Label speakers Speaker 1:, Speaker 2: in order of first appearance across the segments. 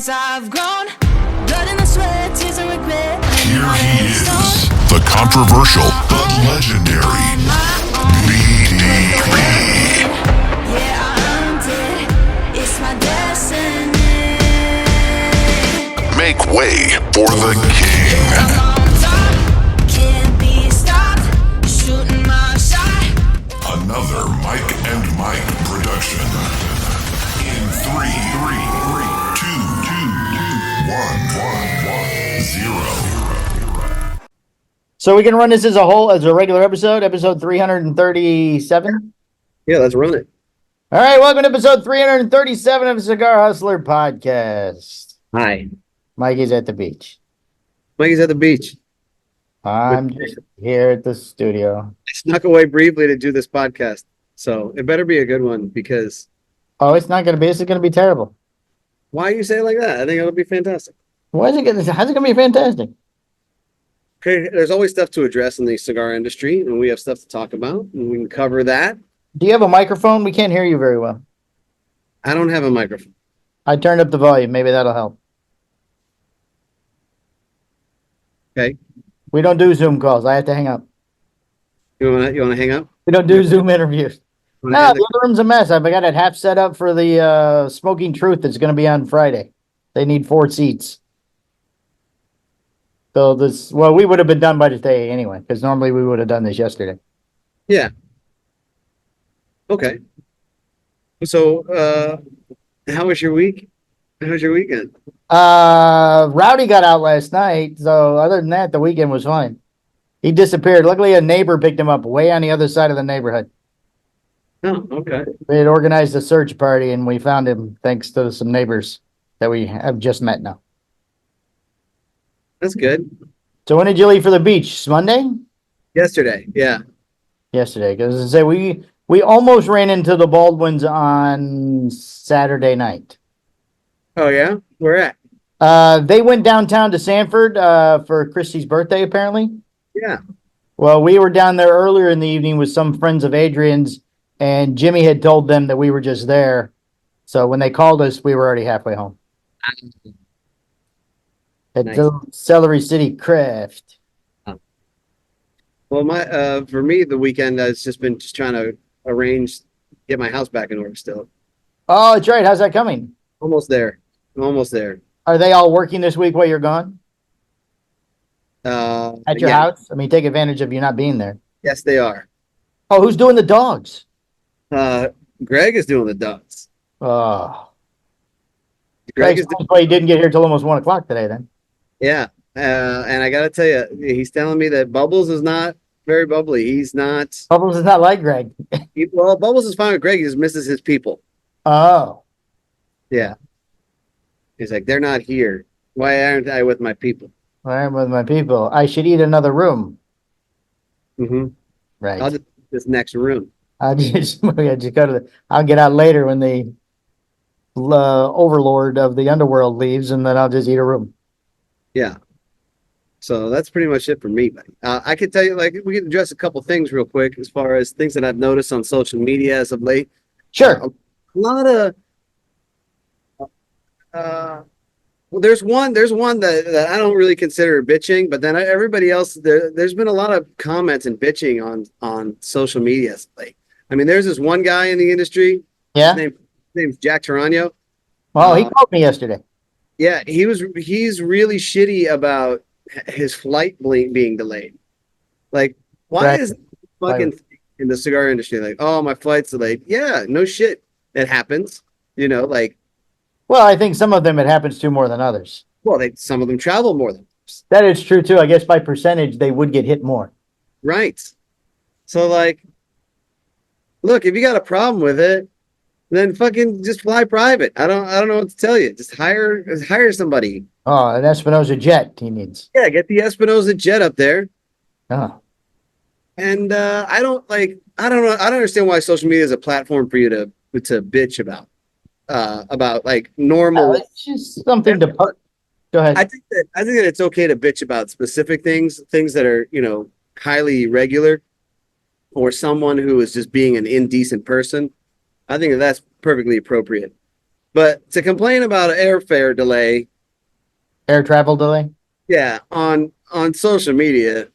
Speaker 1: as I've grown. Blood in the sweat, tears and regret.
Speaker 2: Here he is, the controversial but legendary Mikey.
Speaker 1: Yeah, I'm dead. It's my destiny.
Speaker 2: Make way for the king.
Speaker 1: I'm on top, can't be stopped. Shooting my shot.
Speaker 2: Another Mike and Mike production. In 3, 2, 1, 0.
Speaker 3: So we can run this as a regular episode 337.
Speaker 4: Yeah, let's run it.
Speaker 3: All right, welcome to episode 337 of the Cigar Hustler podcast.
Speaker 4: Hi.
Speaker 3: Mikey's at the beach.
Speaker 4: Mikey's at the beach.
Speaker 3: I'm just here at the studio.
Speaker 4: I snuck away briefly to do this podcast, so it better be a good one because...
Speaker 3: Oh, it's not going to be. This is going to be terrible.
Speaker 4: Why you say it like that? I think it'll be fantastic.
Speaker 3: How's it going to be fantastic?
Speaker 4: Okay, there's always stuff to address in the cigar industry, and we have stuff to talk about, and we can cover that.
Speaker 3: Do you have a microphone? We can't hear you very well.
Speaker 4: I don't have a microphone.
Speaker 3: I turned up the volume. Maybe that'll help.
Speaker 4: Okay.
Speaker 3: We don't do Zoom calls. I have to hang up.
Speaker 4: You wanna hang up?
Speaker 3: We don't do Zoom interviews. No, the other room's a mess. I've got it half set up for the Smoking Truth that's going to be on Friday. They need 4 seats. So we would have been done by today anyway, because normally we would have done this yesterday.
Speaker 4: Yeah. Okay. So, how was your week? How was your weekend?
Speaker 3: Rowdy got out last night, so other than that, the weekend was fine. He disappeared. Luckily, a neighbor picked him up way on the other side of the neighborhood.
Speaker 4: Oh, okay.
Speaker 3: They had organized a search party, and we found him thanks to some neighbors that we have just met now.
Speaker 4: That's good.
Speaker 3: So when did you leave for the beach? Monday?
Speaker 4: Yesterday, yeah.
Speaker 3: Yesterday, because I say we almost ran into the Baldwins on Saturday night.
Speaker 4: Oh, yeah? Where at?
Speaker 3: They went downtown to Sanford for Christy's birthday, apparently.
Speaker 4: Yeah.
Speaker 3: Well, we were down there earlier in the evening with some friends of Adrian's, and Jimmy had told them that we were just there. So when they called us, we were already halfway home. At
Speaker 4: Nice.
Speaker 3: the Celery City Craft.
Speaker 4: Well, for me, the weekend has just been trying to get my house back in order still.
Speaker 3: Oh, that's right. How's that coming?
Speaker 4: Almost there. Almost there.
Speaker 3: Are they all working this week while you're gone? At your
Speaker 4: yeah.
Speaker 3: house? I mean, take advantage of you not being there.
Speaker 4: Yes, they are.
Speaker 3: Oh, who's doing the dogs?
Speaker 4: Greg is doing the dogs.
Speaker 3: Oh.
Speaker 4: Greg is
Speaker 3: Why he didn't get here till almost 1 o'clock today then.
Speaker 4: yeah. And I got to tell you, he's telling me that Bubbles is not very bubbly. He's not.
Speaker 3: Bubbles is not like Greg.
Speaker 4: Well, Bubbles is fine with Greg. He just misses his people.
Speaker 3: Oh.
Speaker 4: Yeah. He's like, they're not here. Why aren't I with my people?
Speaker 3: I'm with my people. I should eat another room.
Speaker 4: Mm-hmm.
Speaker 3: Right.
Speaker 4: I'll just this next room.
Speaker 3: I'll just go to I'll get out later when the overlord of the underworld leaves, and then I'll just eat a room.
Speaker 4: Yeah. So that's pretty much it for me. I could tell you, like, we can address a couple things real quick as far as things that I've noticed on social media as of late.
Speaker 3: Sure.
Speaker 4: A lot of well, there's one that I don't really consider bitching, but then everybody else there's been a lot of comments and bitching on social media lately. I mean, there's this one guy in the industry.
Speaker 3: Yeah.
Speaker 4: His name's Jack Tarano.
Speaker 3: Well, he called me yesterday.
Speaker 4: Yeah, he's really shitty about his flight being delayed. Like, why
Speaker 3: Right.
Speaker 4: is fucking in the cigar industry like, oh, my flight's delayed? Yeah, no shit, it happens. You know, like.
Speaker 3: Well, I think some of them it happens to more than others.
Speaker 4: Well, some of them travel more than others.
Speaker 3: That is true too. I guess by percentage they would get hit more.
Speaker 4: Right. So, like, look, if you got a problem with it, then fucking just fly private. I don't know what to tell you. Just hire somebody.
Speaker 3: Oh, an Espinosa jet he needs.
Speaker 4: Yeah, get the Espinosa jet up there.
Speaker 3: Oh.
Speaker 4: And I don't know. I don't understand why social media is a platform for you to bitch about like normal.
Speaker 3: It's just something to put. Go ahead.
Speaker 4: I think that it's okay to bitch about specific things that are, you know, highly irregular, or someone who is just being an indecent person. I think that's perfectly appropriate. But to complain about an airfare delay,
Speaker 3: Air travel delay.
Speaker 4: yeah, on social media.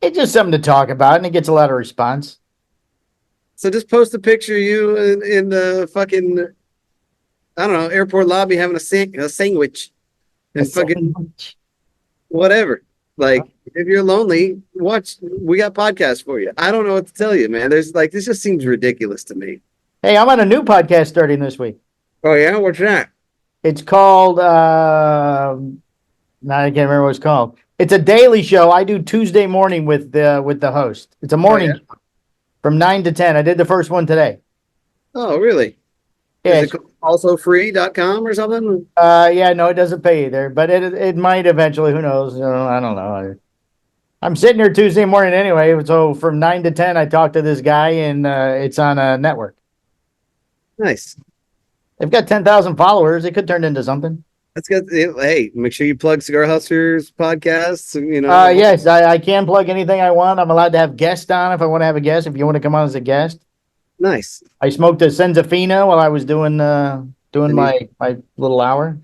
Speaker 3: It's just something to talk about, and it gets a lot of response.
Speaker 4: So just post a picture of you in the fucking, I don't know, airport lobby having a sandwich and fucking whatever. Like, if you're lonely, watch. We got podcasts for you. I don't know what to tell you, man. There's like, this just seems ridiculous to me.
Speaker 3: Hey, I'm on a new podcast starting this week.
Speaker 4: Oh yeah, what's that?
Speaker 3: It's called now I can't remember what it's called. It's a daily show. I do Tuesday morning with the host. It's a morning show from 9 to 10. I did the first one today.
Speaker 4: Oh, really?
Speaker 3: Yeah,
Speaker 4: Is it also free.com or something?
Speaker 3: yeah, no, it doesn't pay either, but it might eventually. Who knows? I don't know. I'm sitting here Tuesday morning anyway. So from 9 to 10, I talk to this guy, and it's on a network.
Speaker 4: Nice.
Speaker 3: They've got 10,000 followers. It could turn into something.
Speaker 4: That's good. Hey, make sure you plug Cigar Hustlers podcasts. You know.
Speaker 3: Yes, I can plug anything I want. I'm allowed to have guests on if I want to have a guest. If you want to come on as a guest.
Speaker 4: Nice.
Speaker 3: I smoked a Senzafino while I was doing my little hour.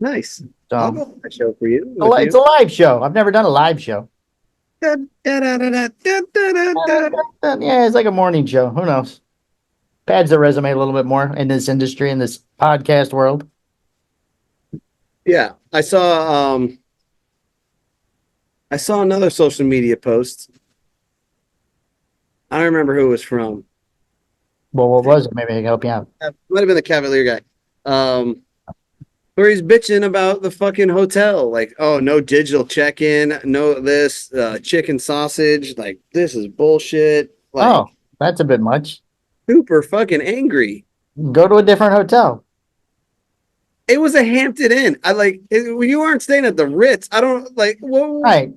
Speaker 4: Nice.
Speaker 3: So
Speaker 4: I'll go on that show for you.
Speaker 3: it's a live show. I've never done a live show.
Speaker 4: Yeah,
Speaker 3: Yeah, it's like a morning show. Who knows? Pads the resume a little bit more in this industry, in this podcast world.
Speaker 4: I saw another social media post. I don't remember who it was from.
Speaker 3: Well, what was it? Maybe I can help you out.
Speaker 4: Might have been the Cavalier guy. Where he's bitching about the fucking hotel. Like, oh, no digital check-in, no this, chicken sausage. Like, this is bullshit. Like,
Speaker 3: Oh, that's a bit much.
Speaker 4: super fucking angry.
Speaker 3: Go to a different hotel.
Speaker 4: It was a Hampton Inn. You aren't staying at the Ritz. I don't like.
Speaker 3: Right.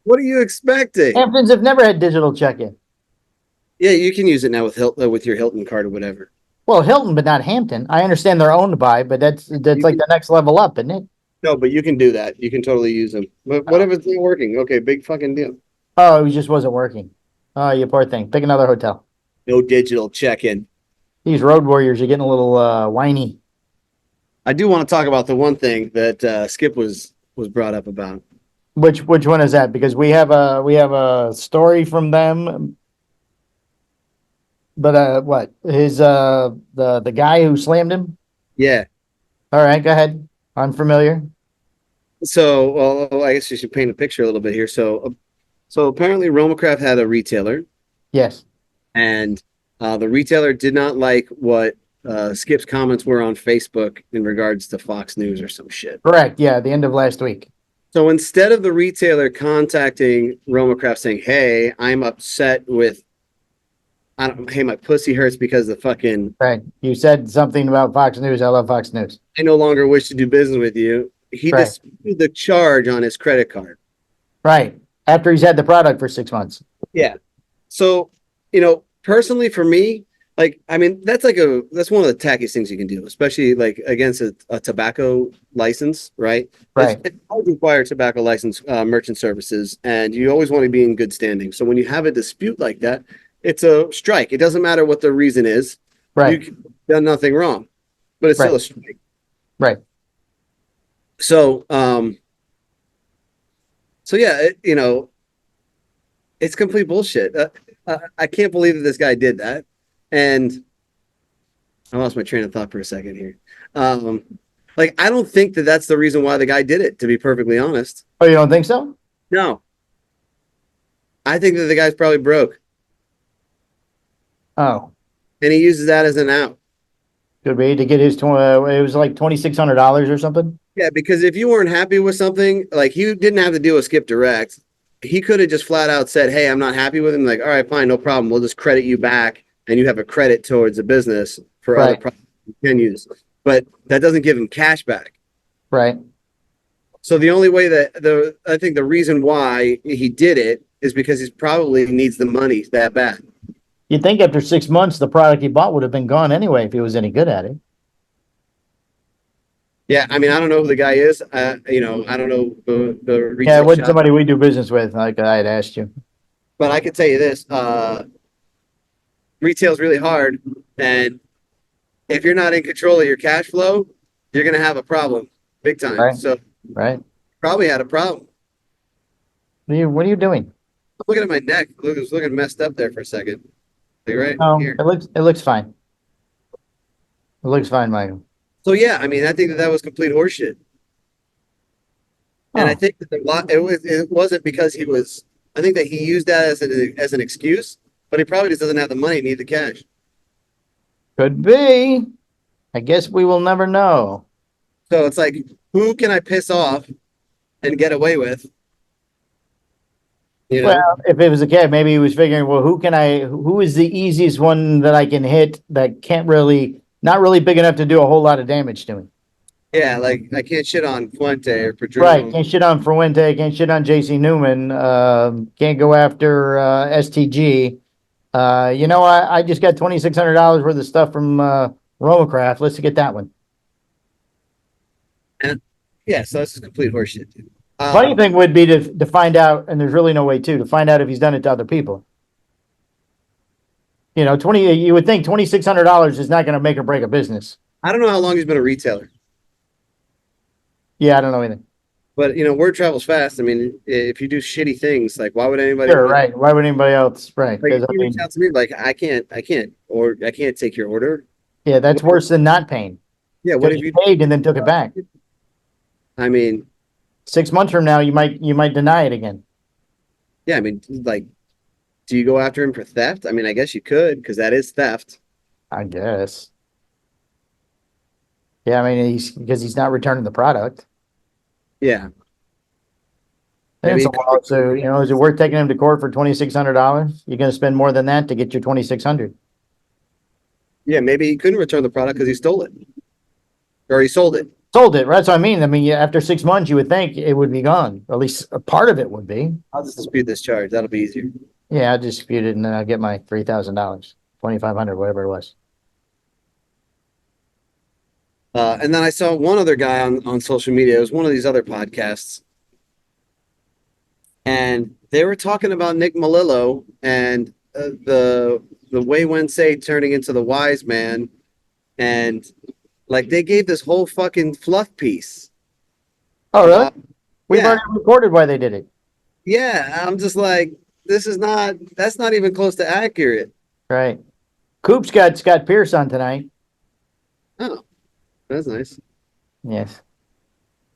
Speaker 4: What are you expecting?
Speaker 3: Hamptons have never had digital check-in.
Speaker 4: Yeah, you can use it now with with your Hilton card or whatever.
Speaker 3: Well, Hilton, but not Hampton. I understand they're owned by, but that's like the next level up, isn't it?
Speaker 4: No, but you can do that. You can totally use them. But what if it's not working? Okay, big fucking deal.
Speaker 3: Oh, it just wasn't working. Oh, you poor thing. Pick another hotel.
Speaker 4: No digital check-in.
Speaker 3: These road warriors are getting a little whiny.
Speaker 4: I do want to talk about the one thing that Skip was brought up about.
Speaker 3: Which one is that? Because we have a story from them. But what? His the guy who slammed him?
Speaker 4: Yeah.
Speaker 3: All right, go ahead. I'm familiar.
Speaker 4: So, well, I guess you should paint a picture a little bit here. So apparently Romacraft had a retailer,
Speaker 3: Yes.
Speaker 4: and the retailer did not like what Skip's comments were on Facebook in regards to Fox News or some shit.
Speaker 3: Correct. Yeah, the end of last week.
Speaker 4: So instead of the retailer contacting Romacraft saying, "Hey, I'm upset with, hey, my pussy hurts because the fucking,
Speaker 3: Right. You said something about Fox News. I love Fox News.
Speaker 4: I no longer wish to do business with you," he
Speaker 3: Right.
Speaker 4: disputed the charge on his credit card.
Speaker 3: Right. After he's had the product for 6 months.
Speaker 4: Yeah. So, personally for me, like, I mean, that's one of the tackiest things you can do, especially like against a tobacco license, right?
Speaker 3: Right.
Speaker 4: It always require tobacco license merchant services, and you always want to be in good standing. So when you have a dispute like that, it's a strike. It doesn't matter what the reason is.
Speaker 3: Right.
Speaker 4: You've done nothing wrong, but it's still a strike.
Speaker 3: Right.
Speaker 4: So, yeah, it's complete bullshit. I can't believe that this guy did that. And I lost my train of thought for a second here. Like, I don't think that that's the reason why the guy did it, to be perfectly honest.
Speaker 3: Oh, you don't think so?
Speaker 4: No. I think that the guy's probably broke.
Speaker 3: Oh,
Speaker 4: And he uses that as an out.
Speaker 3: could be to get his, it was like $2,600 or something.
Speaker 4: Yeah, because if you weren't happy with something, like, he didn't have to deal with Skip Direct. He could have just flat out said, "Hey, I'm not happy with him." Like, all right, fine, no problem. We'll just credit you back, and you have a credit towards the business for other products you can use. But that doesn't give him cash back.
Speaker 3: Right.
Speaker 4: So the only way that I think the reason why he did it is because he probably needs the money that bad.
Speaker 3: You'd think after 6 months, the product he bought would have been gone anyway if he was any good at it.
Speaker 4: Yeah, I mean, I don't know who the guy is. I don't know the retail
Speaker 3: Yeah, it wasn't
Speaker 4: shop.
Speaker 3: somebody we do business with, like I had asked you.
Speaker 4: But I can tell you this: retail's really hard, and if you're not in control of your cash flow, you're gonna have a problem, big time.
Speaker 3: Right.
Speaker 4: So
Speaker 3: Right.
Speaker 4: probably had a problem.
Speaker 3: What are you doing?
Speaker 4: I'm looking at my neck. It was looking messed up there for a second. Like right
Speaker 3: Oh,
Speaker 4: here.
Speaker 3: it looks fine. It looks fine, Michael.
Speaker 4: So yeah, I mean, I think that was complete horseshit. And I
Speaker 3: Oh,
Speaker 4: think that it wasn't because he was. I think that he used that as an excuse, but he probably just doesn't have the money, need the cash.
Speaker 3: could be. I guess we will never know.
Speaker 4: So it's like, who can I piss off and get away with? You
Speaker 3: Well,
Speaker 4: know?
Speaker 3: if it was a cat, maybe he was figuring, well, who is the easiest one that I can hit that not really big enough to do a whole lot of damage to him.
Speaker 4: Yeah, like I can't shit on Fuente or
Speaker 3: Right.
Speaker 4: Padron.
Speaker 3: Can't shit on Fuente, can't shit on JC Newman, can't go after STG. I just got $2,600 worth of stuff from Romacraft. Let's get that one.
Speaker 4: And yeah, so that's just complete horseshit, dude.
Speaker 3: Funny thing would be to find out, and there's really no way to find out if he's done it to other people. You would think $2,600 is not going to make or break a business.
Speaker 4: I don't know how long he's been a retailer,
Speaker 3: Yeah, I don't know anything.
Speaker 4: but word travels fast. I mean, if you do shitty things, like why would anybody?
Speaker 3: Sure, right. Why would anybody else? Right.
Speaker 4: Like,
Speaker 3: 'Cause,
Speaker 4: if you reach out to me, like I can't take your order.
Speaker 3: yeah, that's worse than not paying.
Speaker 4: Yeah, what
Speaker 3: Because
Speaker 4: if
Speaker 3: you
Speaker 4: you?
Speaker 3: paid and then took it back.
Speaker 4: I mean,
Speaker 3: 6 months from now, you might deny it again.
Speaker 4: yeah, I mean, like, do you go after him for theft? I mean, I guess you could because that is theft.
Speaker 3: I guess. Yeah, I mean, because he's not returning the product.
Speaker 4: Yeah,
Speaker 3: And
Speaker 4: Maybe-
Speaker 3: it's a lawsuit. Is it worth taking him to court for $2,600? You're going to spend more than that to get your 2,600.
Speaker 4: yeah, maybe he couldn't return the product because he stole it, or he sold it.
Speaker 3: Sold it, right? That's what I mean. I mean, after 6 months, you would think it would be gone. Or at least a part of it would be.
Speaker 4: I'll just dispute this charge. That'll be easier.
Speaker 3: Yeah, I'll dispute it and then I'll get my $3,000, 2,500, whatever it was.
Speaker 4: And then I saw one other guy on social media. It was one of these other podcasts, and they were talking about Nick Melillo and the Way Wednesday turning into the Wise Man, and like they gave this whole fucking fluff piece.
Speaker 3: Oh, really? We've
Speaker 4: yeah.
Speaker 3: already recorded why they did it.
Speaker 4: Yeah, I'm just like, that's not even close to accurate.
Speaker 3: Right. Coop's got Scott Pierce on tonight.
Speaker 4: Oh, that's nice.
Speaker 3: Yes.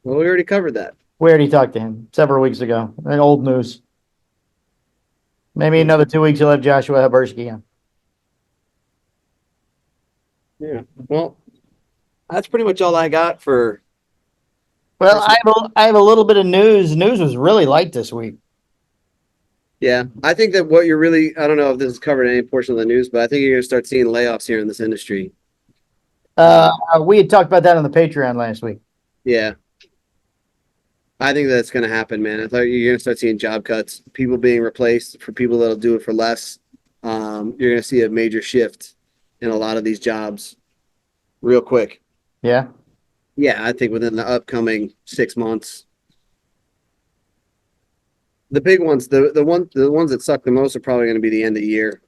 Speaker 4: Well, we already covered that.
Speaker 3: We already talked to him several weeks ago. Old news. Maybe another 2 weeks you'll have Joshua Habersky on.
Speaker 4: Yeah. Well, that's pretty much all I got for.
Speaker 3: Well, I have a little bit of news. News was really light this week.
Speaker 4: Yeah, I think that what you're really, I don't know if this is covered in any portion of the news, but I think you're going to start seeing layoffs here in this industry.
Speaker 3: We had talked about that on the Patreon last week.
Speaker 4: Yeah. I think that's going to happen, man. I thought you're going to start seeing job cuts, people being replaced for people that'll do it for less. You're going to see a major shift in a lot of these jobs real quick.
Speaker 3: Yeah.
Speaker 4: Yeah, I think within the upcoming 6 months. The big ones, the ones that suck the most are probably going to be the end of the year.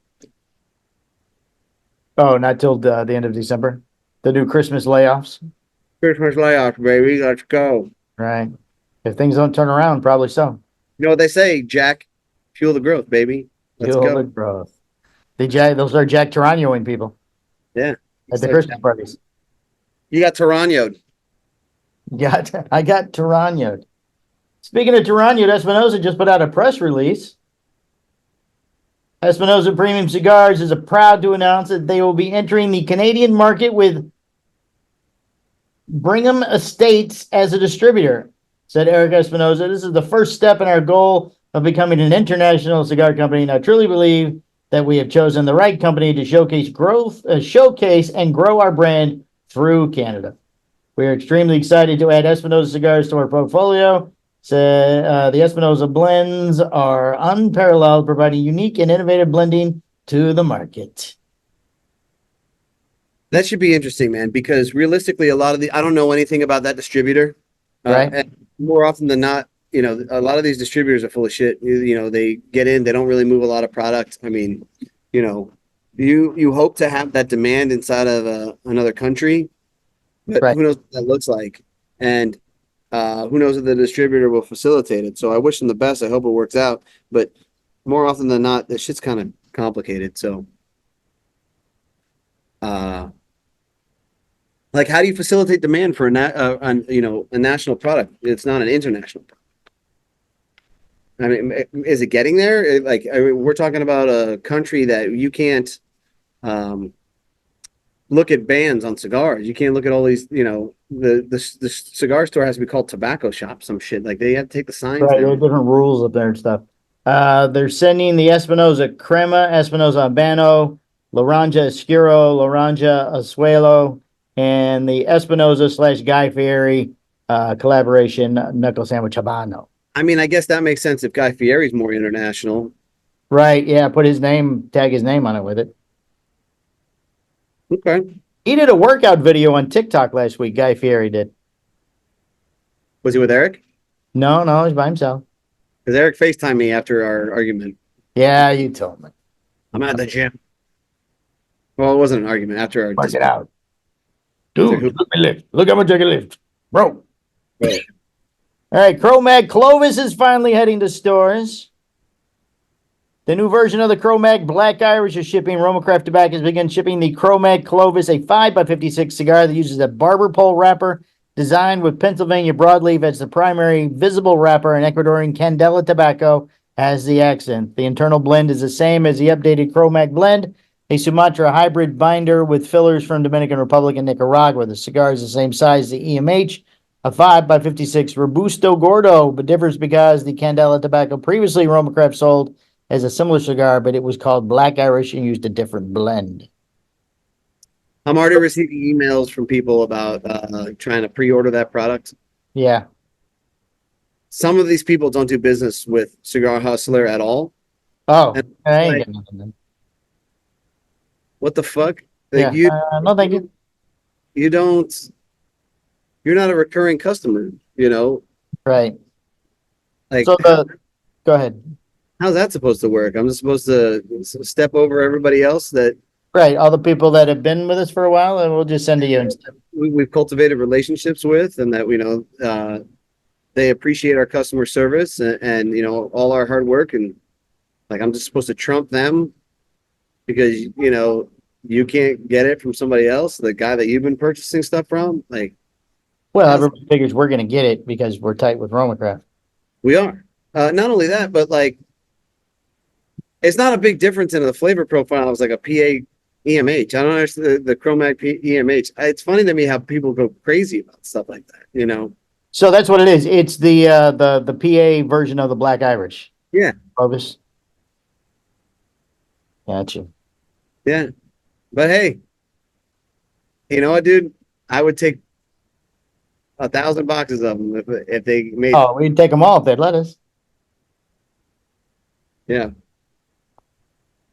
Speaker 3: Oh, not till the end of December. They do Christmas layoffs.
Speaker 4: Christmas layoff, baby. Let's go.
Speaker 3: Right. If things don't turn around, probably so.
Speaker 4: You know what they say, Jack? Fuel the growth, baby. Let's
Speaker 3: Fuel
Speaker 4: go.
Speaker 3: the growth. Those are Jack Taranoing people
Speaker 4: Yeah.
Speaker 3: at the Christmas parties.
Speaker 4: You got Taranoed.
Speaker 3: I got Taranoed. Speaking of Taranoed, Espinosa just put out a press release. Espinosa Premium Cigars is proud to announce that they will be entering the Canadian market with Brigham Estates as a distributor, said Eric Espinosa. This is the first step in our goal of becoming an international cigar company, and I truly believe that we have chosen the right company to showcase and grow our brand through Canada. We are extremely excited to add Espinosa cigars to our portfolio. The Espinosa blends are unparalleled, providing unique and innovative blending to the market.
Speaker 4: That should be interesting, man, because realistically, I don't know anything about that distributor.
Speaker 3: Right.
Speaker 4: And more often than not, a lot of these distributors are full of shit. They get in, they don't really move a lot of product. I mean, you hope to have that demand inside of another country, but
Speaker 3: Right.
Speaker 4: who knows what that looks like, and who knows if the distributor will facilitate it. So I wish them the best. I hope it works out, but more often than not, this shit's kind of complicated. So, like, how do you facilitate demand for a national product? It's not an international product. I mean, is it getting there? We're talking about a country that you can't look at bans on cigars. You can't look at all these. The cigar store has to be called tobacco shop. Some shit like they have to take the signs
Speaker 3: Right, there are
Speaker 4: down.
Speaker 3: different rules up there and stuff. They're sending the Espinosa Crema, Espinosa Habano, Laranja Oscuro, Laranja Azuelo, and the Espinosa / Guy Fieri collaboration, Knuckle Sandwich Habano.
Speaker 4: I mean, I guess that makes sense if Guy Fieri's more international.
Speaker 3: Right, yeah, tag his name on it with it.
Speaker 4: Okay.
Speaker 3: He did a workout video on TikTok last week, Guy Fieri did.
Speaker 4: Was he with Eric?
Speaker 3: No, he's by himself.
Speaker 4: Because Eric FaceTimed me after our argument.
Speaker 3: Yeah, you told me.
Speaker 4: I'm at the gym. Well, it wasn't an argument after our
Speaker 3: Work it out.
Speaker 4: After
Speaker 3: Dude,
Speaker 4: who?
Speaker 3: let me lift. Look how much I can lift. Bro.
Speaker 4: Right.
Speaker 3: All right, Cro-Mag Clovis is finally heading to stores. The new version of the Cro-Mag Black Irish is shipping. Romacraft Tobacco has begun shipping the Cro-Mag Clovis, a 5x56 cigar that uses a barber pole wrapper designed with Pennsylvania broadleaf as the primary visible wrapper, and Ecuadorian Candela tobacco as the accent. The internal blend is the same as the updated Cro-Mag blend, a Sumatra hybrid binder with fillers from Dominican Republic and Nicaragua. The cigar is the same size as the EMH, a 5x56 Robusto Gordo, but differs because the Candela tobacco previously Romacraft sold as a similar cigar, but it was called Black Irish and used a different blend.
Speaker 4: I'm already receiving emails from people about trying to pre-order that product.
Speaker 3: Yeah.
Speaker 4: Some of these people don't do business with Cigar Hustler at all.
Speaker 3: Oh,
Speaker 4: And
Speaker 3: I ain't
Speaker 4: like,
Speaker 3: getting nothing then.
Speaker 4: what the fuck?
Speaker 3: Yeah.
Speaker 4: Like,
Speaker 3: No, thank you.
Speaker 4: you don't. You're not a recurring customer.
Speaker 3: Right.
Speaker 4: Like,
Speaker 3: So go ahead.
Speaker 4: how's that supposed to work? I'm just supposed to step over everybody else that
Speaker 3: Right. All the people that have been with us for a while, and we'll just send to you instead.
Speaker 4: we've cultivated relationships with, and that they appreciate our customer service and all our hard work, and like I'm just supposed to trump them because you can't get it from somebody else, the guy that you've been purchasing stuff from. Like,
Speaker 3: Well, everybody figures we're going to get it because we're tight with Romacraft.
Speaker 4: we are. Not only that, but like it's not a big difference in the flavor profile. It's like a PA EMH. I don't understand the Cro-Mag EMH. It's funny to me how people go crazy about stuff like that.
Speaker 3: So that's what it is. It's the PA version of the Black Irish.
Speaker 4: Yeah.
Speaker 3: Clovis. Gotcha.
Speaker 4: Yeah. But hey, you know what, dude? I would take 1,000 boxes of them if they made.
Speaker 3: Oh, we'd take them all if they'd let us.
Speaker 4: Yeah.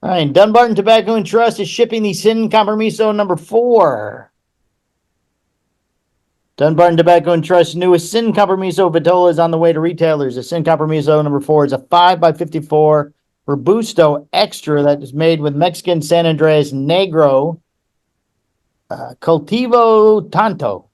Speaker 3: All right, Dunbarton Tobacco and Trust is shipping the Sin Compromiso number 4. Dunbarton Tobacco and Trust's newest Sin Compromiso Vitola is on the way to retailers. The Sin Compromiso number 4 is a 5x54 Robusto Extra that is made with Mexican San Andreas Negro Cultivo Tanto.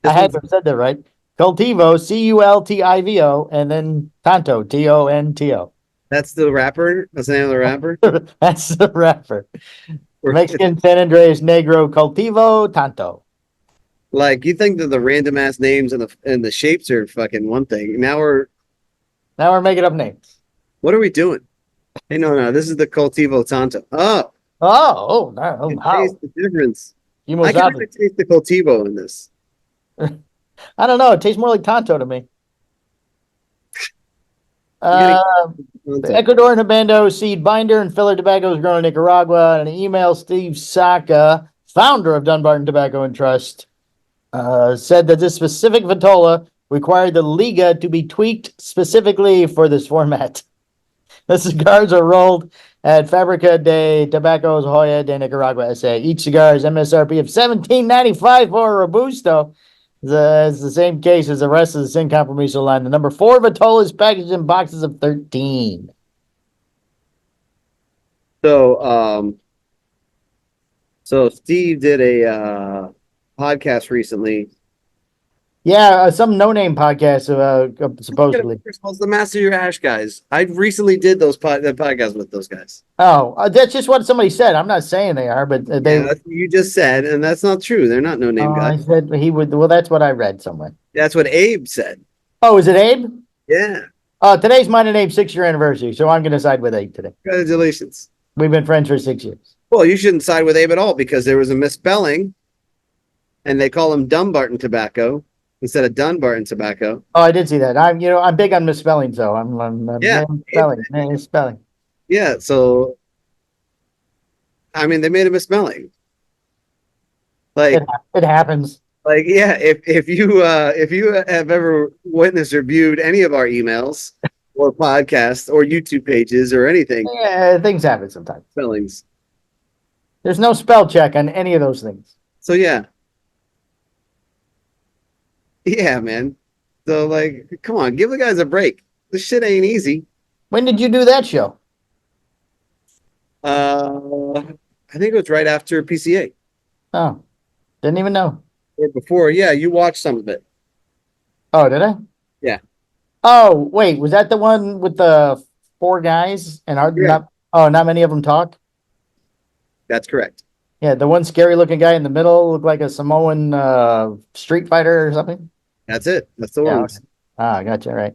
Speaker 3: I had to have said that right. Cultivo, Cultivo, and then Tanto, Tonto.
Speaker 4: That's the rapper. That's the name of the rapper.
Speaker 3: That's the rapper. Mexican San Andreas Negro Cultivo Tanto.
Speaker 4: Like, you think that the random ass names and the shapes are fucking one thing. Now we're
Speaker 3: making up names.
Speaker 4: what are we doing? Hey, no, this is the Cultivo Tanto. Oh,
Speaker 3: No, how?
Speaker 4: taste the difference.
Speaker 3: You
Speaker 4: I
Speaker 3: must
Speaker 4: can
Speaker 3: have
Speaker 4: really taste the Cultivo in this.
Speaker 3: I don't know. It tastes more like Tonto to me.
Speaker 4: Tanto.
Speaker 3: The Ecuadorian Habano seed binder and filler tobacco is grown in Nicaragua. And an email, Steve Saka, founder of Dunbarton Tobacco and Trust, said that this specific vitola required the Liga to be tweaked specifically for this format. The cigars are rolled at Fabrica de Tabacos Joya de Nicaragua SA. Each cigar is MSRP of $17.95 for a Robusto. It's the same case as the rest of the Sin Compromiso line. The number 4 Vitola is packaged in boxes of 13.
Speaker 4: So, so Steve did a podcast recently.
Speaker 3: Yeah, some no-name podcast, supposedly.
Speaker 4: It's the Master Your Ash guys. I recently did that podcast with those guys.
Speaker 3: Oh, that's just what somebody said. I'm not saying they are, but they.
Speaker 4: Yeah, that's what you just said, and that's not true. They're not no name
Speaker 3: I
Speaker 4: guys.
Speaker 3: said he would. Well, that's what I read somewhere.
Speaker 4: That's what Abe said.
Speaker 3: Oh, is it Abe?
Speaker 4: Yeah.
Speaker 3: Today's mine and Abe's 6-year anniversary, so I'm going to side with Abe today.
Speaker 4: Congratulations.
Speaker 3: We've been friends for 6 years.
Speaker 4: Well, you shouldn't side with Abe at all because there was a misspelling, and they call him Dumbarton Tobacco instead of Dunbarton Tobacco.
Speaker 3: Oh, I did see that. I'm big on misspelling, so I'm
Speaker 4: Yeah.
Speaker 3: misspelling.
Speaker 4: Yeah. So, I mean, they made a misspelling. Like,
Speaker 3: It happens.
Speaker 4: like, yeah. If you have ever witnessed or viewed any of our emails or podcasts or YouTube pages or anything,
Speaker 3: Yeah, things happen sometimes.
Speaker 4: spellings.
Speaker 3: There's no spell check on any of those things.
Speaker 4: So yeah. Yeah, man. So like, come on, give the guys a break. This shit ain't easy.
Speaker 3: When did you do that show?
Speaker 4: I think it was right after PCA
Speaker 3: Oh, didn't even know.
Speaker 4: or before. Yeah, you watched some of it.
Speaker 3: Oh, did I?
Speaker 4: Yeah.
Speaker 3: Oh, wait, was that the one with the 4 guys and
Speaker 4: Yeah.
Speaker 3: not many of them talk?
Speaker 4: That's correct.
Speaker 3: Yeah, the one scary looking guy in the middle looked like a Samoan street fighter or something.
Speaker 4: That's it. That's the
Speaker 3: Yeah,
Speaker 4: one.
Speaker 3: okay. I gotcha, right.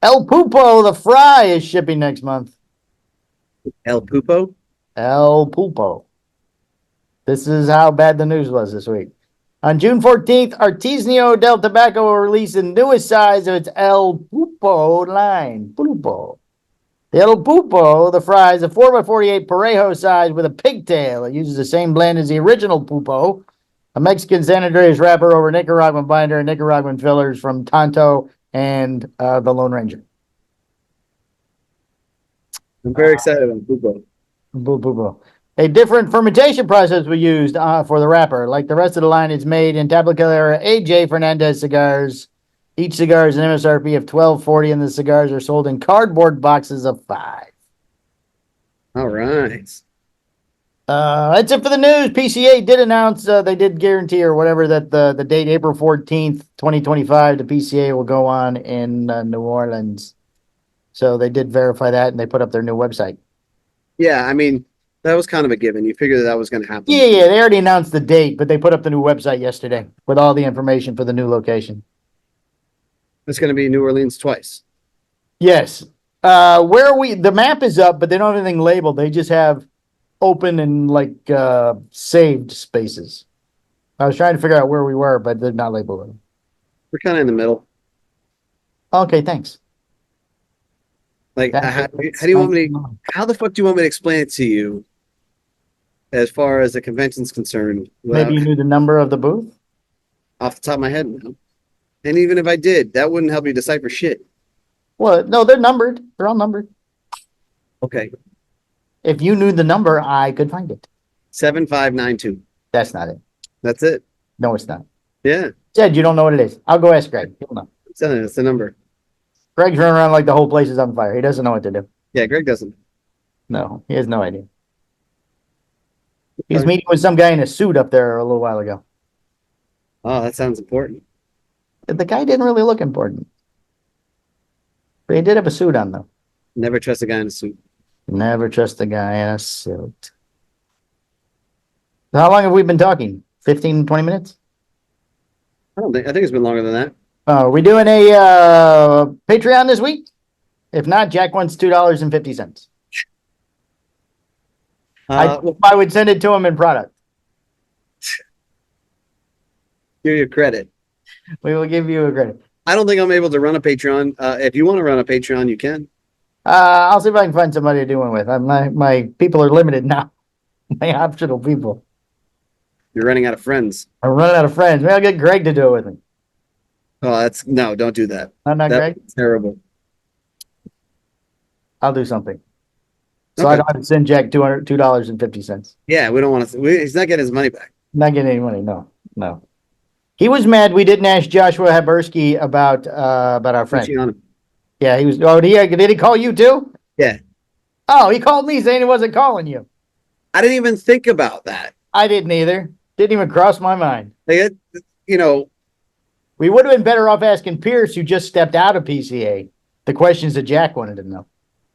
Speaker 3: El Pulpo, the fry, is shipping next month.
Speaker 4: El Pupo.
Speaker 3: El Pulpo. This is how bad the news was this week. On June 14th, Artesanio del Tobacco will release the newest size of its El Pulpo line. Pulpo. The El Pulpo, the fry, is a 4x48 Parejo size with a pigtail. It uses the same blend as the original Pulpo, a Mexican San Andreas wrapper over Nicaraguan binder and Nicaraguan fillers from Tonto and the Lone Ranger.
Speaker 4: I'm very excited on Pupo.
Speaker 3: Pulpo. A different fermentation process was used for the wrapper. Like the rest of the line, it's made in Tabacalera AJ Fernandez cigars. Each cigar is an MSRP of $12.40, and the cigars are sold in cardboard boxes of 5.
Speaker 4: All right.
Speaker 3: That's it for the news. PCA did announce they did guarantee or whatever that the date April 14th, 2025, the PCA will go on in New Orleans. So they did verify that, and they put up their new website.
Speaker 4: Yeah, I mean, that was kind of a given. You figured that was going to happen.
Speaker 3: Yeah, they already announced the date, but they put up the new website yesterday with all the information for the new location.
Speaker 4: It's going to be New Orleans twice.
Speaker 3: Yes. Where are we? The map is up, but they don't have anything labeled. They just have open and saved spaces. I was trying to figure out where we were, but they're not labeled.
Speaker 4: We're kind of in the middle.
Speaker 3: Okay, thanks.
Speaker 4: Like, how do you want me to, how the fuck do you want me to explain it to you as far as the convention's concerned?
Speaker 3: Maybe you knew the number of the booth?
Speaker 4: Off the top of my head, no. And even if I did, that wouldn't help you decipher shit.
Speaker 3: Well, no, they're numbered. They're all numbered.
Speaker 4: Okay.
Speaker 3: If you knew the number, I could find it.
Speaker 4: 7592.
Speaker 3: That's not it.
Speaker 4: That's it.
Speaker 3: No, it's not.
Speaker 4: Yeah.
Speaker 3: Jed, you don't know what it is. I'll go ask Greg. He'll know.
Speaker 4: It's the number.
Speaker 3: Greg's running around like the whole place is on fire. He doesn't know what to do.
Speaker 4: Yeah, Greg doesn't.
Speaker 3: No, he has no idea. He was meeting with some guy in a suit up there a little while ago.
Speaker 4: Oh, that sounds important.
Speaker 3: The guy didn't really look important. But he did have a suit on, though.
Speaker 4: Never trust a guy in a suit.
Speaker 3: Never trust a guy in a suit. How long have we been talking? 15, 20 minutes?
Speaker 4: I think it's been longer than that.
Speaker 3: Are we doing a Patreon this week? If not, Jack wants $2.50. I would send it to him in product.
Speaker 4: Give you credit.
Speaker 3: We will give you a credit.
Speaker 4: I don't think I'm able to run a Patreon. If you want to run a Patreon, you can.
Speaker 3: I'll see if I can find somebody to do one with. My people are limited now. My optional people.
Speaker 4: You're running out of friends.
Speaker 3: I'm running out of friends. Maybe I'll get Greg to do it with me.
Speaker 4: Oh, no, don't do that.
Speaker 3: Not Greg?
Speaker 4: That's terrible.
Speaker 3: I'll do something. So
Speaker 4: Okay.
Speaker 3: I don't have to send Jack $2.50.
Speaker 4: Yeah, we don't want to. He's not getting his money back.
Speaker 3: Not getting any money. No. He was mad we didn't ask Joshua Habersky about our friend.
Speaker 4: Pushing on him.
Speaker 3: Yeah, he was. Oh, did he call you too?
Speaker 4: Yeah.
Speaker 3: Oh, he called me saying he wasn't calling you.
Speaker 4: I didn't even think about that.
Speaker 3: I didn't either. Didn't even cross my mind.
Speaker 4: Like, you know,
Speaker 3: We would have been better off asking Pierce, who just stepped out of PCA, the questions that Jack wanted to know.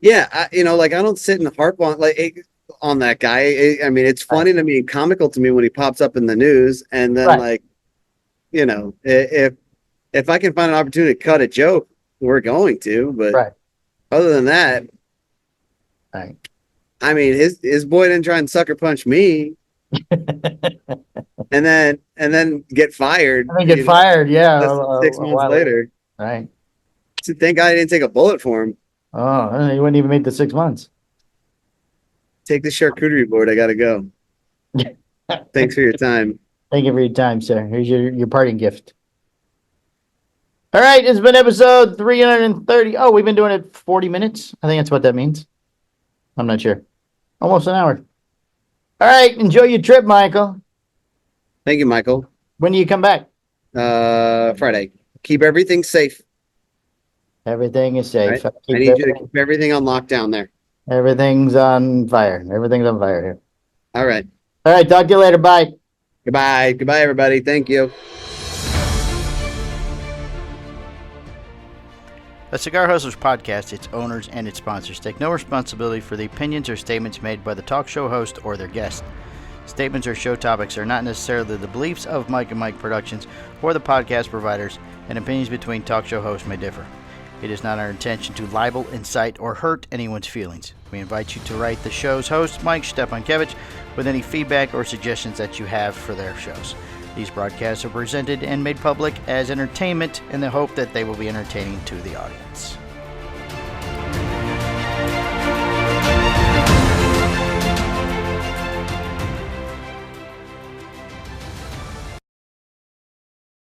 Speaker 4: yeah, like I don't sit and harp on that guy. I mean, it's funny to me and comical to me when he pops up in the news, and then like, you know, if I can find an opportunity to cut a joke, we're going to. But other than that, I mean, his boy didn't try and sucker punch me, and then get fired.
Speaker 3: I mean, get fired, yeah.
Speaker 4: 6 months later.
Speaker 3: Right.
Speaker 4: So thank God I didn't take a bullet for him.
Speaker 3: Oh, he wouldn't even make the 6 months.
Speaker 4: Take the charcuterie board. I gotta go. Thanks for your time.
Speaker 3: Thank you for your time, sir. Here's your parting gift. All right, it's been episode 330. Oh, we've been doing it 40 minutes. I think that's what that means. I'm not sure. Almost an hour. All right, enjoy your trip, Michael.
Speaker 4: Thank you, Michael.
Speaker 3: When do you come back?
Speaker 4: Friday. Keep everything safe.
Speaker 3: Everything is safe.
Speaker 4: Right? I need you to keep everything on lockdown there.
Speaker 3: Everything's on fire. Everything's on fire here.
Speaker 4: All right.
Speaker 3: All right, talk to you later. Bye.
Speaker 4: Goodbye. Goodbye, everybody. Thank you.
Speaker 5: The Cigar Hustlers podcast, its owners, and its sponsors take no responsibility for the opinions or statements made by the talk show host or their guest. Statements or show topics are not necessarily the beliefs of Mike and Mike Productions or the podcast providers, and opinions between talk show hosts may differ. It is not our intention to libel, incite, or hurt anyone's feelings. We invite you to write the show's host, Mike Stepankevich, with any feedback or suggestions that you have for their shows. These broadcasts are presented and made public as entertainment in the hope that they will be entertaining to the audience.